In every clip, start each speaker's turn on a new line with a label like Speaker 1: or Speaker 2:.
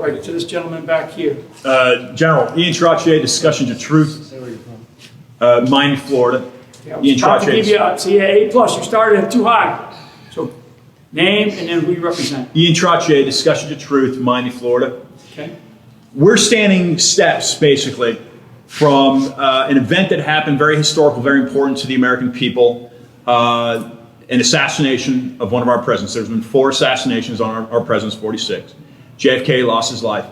Speaker 1: Right to this gentleman back here.
Speaker 2: General, Ian Trottier, Discussions of Truth, Miami, Florida.
Speaker 1: Yeah,
Speaker 2: Ian
Speaker 1: about to give you
Speaker 2: Trottier.
Speaker 1: a CA A+. You started at too high. So name and then who you represent.
Speaker 2: Ian Trottier, Discussions of Truth, Miami, Florida.
Speaker 1: Okay.
Speaker 2: We're standing steps, basically, from an event that happened, very historical, very important to the American people, an assassination of one of our presidents. There's been 4 assassinations on our presidents, 46. JFK lost his life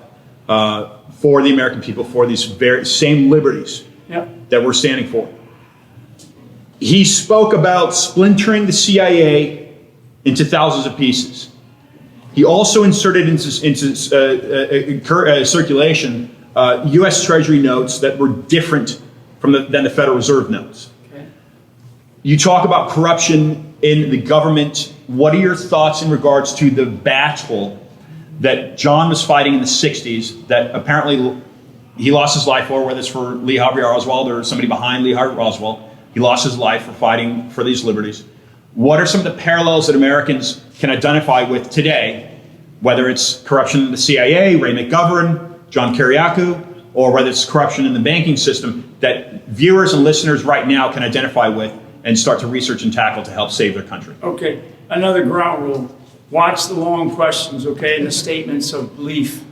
Speaker 2: for the American people, for these very same liberties that we're standing for. He spoke about splintering the CIA into thousands of pieces. He also inserted into circulation U.S. Treasury notes that were different than the Federal Reserve notes.
Speaker 1: Okay.
Speaker 2: You talk about corruption in the government. What are your thoughts in regards to the battle that John was fighting in the 60s that apparently he lost his life for, whether it's for Lee Harvey Oswald or somebody behind Lee Harvey Oswald? He lost his life for fighting for these liberties. What are some of the parallels that Americans can identify with today, whether it's corruption in the CIA, Ray McGovern, John Kiriakou, or whether it's corruption in the banking system that viewers and listeners right now can identify with and start to research and tackle to help save their country?
Speaker 1: Okay. Another ground rule. Watch the long questions, okay, and the statements of belief,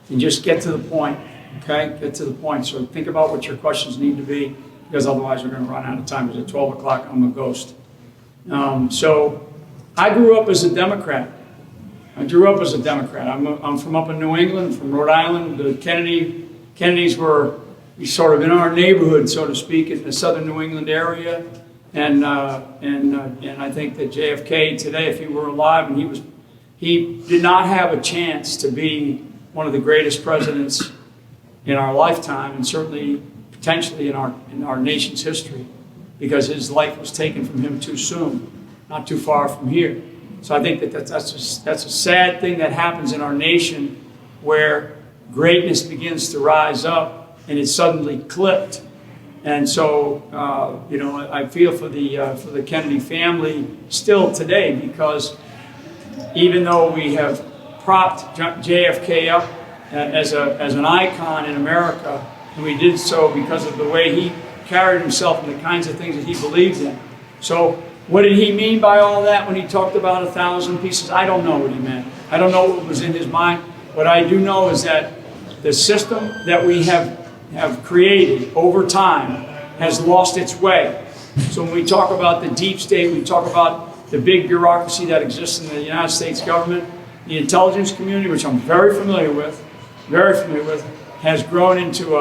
Speaker 1: and just get to the point, okay? Get to the point. So think about what your questions need to be, because otherwise we're going to run out of time. Because at 12 o'clock, I'm a ghost. So I grew up as a Democrat. I'm from up in New England, from Rhode Island. The Kennedys were sort of in our neighborhood, so to speak, in the southern New England area. And I think that JFK today, if he were alive, and he did not have a chance to be one of the greatest presidents in our lifetime, and certainly potentially in our nation's history, because his life was taken from him too soon, not too far from here. So I think that that's a sad thing that happens in our nation, where greatness begins to rise up and it's suddenly clipped. And so, I feel for the Kennedy family still today, because even though we have propped JFK up as an icon in America, and we did so because of the way he carried himself and the kinds of things that he believed in. So what did he mean by all that when he talked about 1,000 pieces? I don't know what he meant. I don't know what was in his mind. What I do know is that the system that we have created over time has lost its way. So when we talk about the deep state, we talk about the big bureaucracy that exists in the United States government, the intelligence community, which I'm very familiar with, has grown into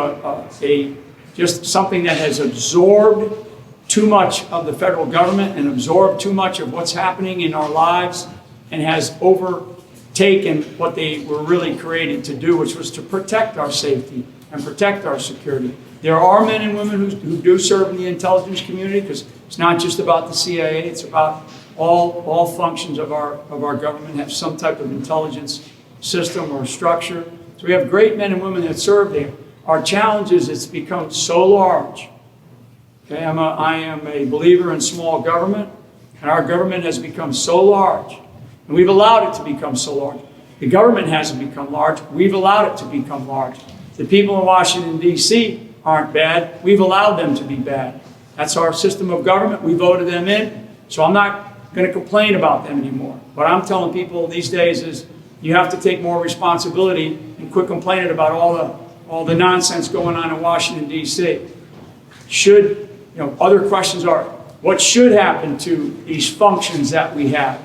Speaker 1: just something that has absorbed too much of the federal government and absorbed too much of what's happening in our lives, and has overtaken what they were really created to do, which was to protect our safety and protect our security. There are men and women who do serve in the intelligence community, because it's not just about the CIA, it's about all functions of our government have some type of intelligence system or structure. So we have great men and women that serve there. Our challenge is it's become so large. Okay, I am a believer in small government, and our government has become so large, and we've allowed it to become so large. The government hasn't become large, we've allowed it to become large. The people in Washington, D.C. aren't bad, we've allowed them to be bad. That's our system of government, we voted them in, so I'm not going to complain about them anymore. What I'm telling people these days is you have to take more responsibility and quit complaining about all the nonsense going on in Washington, D.C. Other questions are, what should happen to these functions that we have,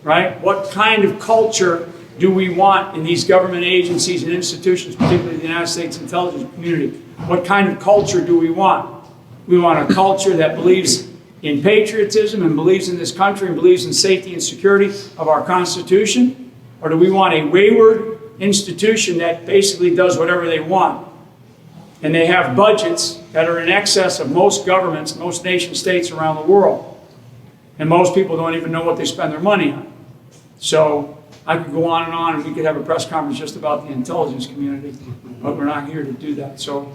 Speaker 1: right? What kind of culture do we want in these government agencies and institutions, particularly the United States intelligence community? What kind of culture do we want? We want a culture that believes in patriotism and believes in this country and believes in safety and security of our Constitution? Or do we want a wayward institution that basically does whatever they want? And they have budgets that are in excess of most governments, most nation states around the world. And most people don't even know what they spend their money on. So I could go on, and we could have a press conference just about the intelligence community, but we're not here to do that. So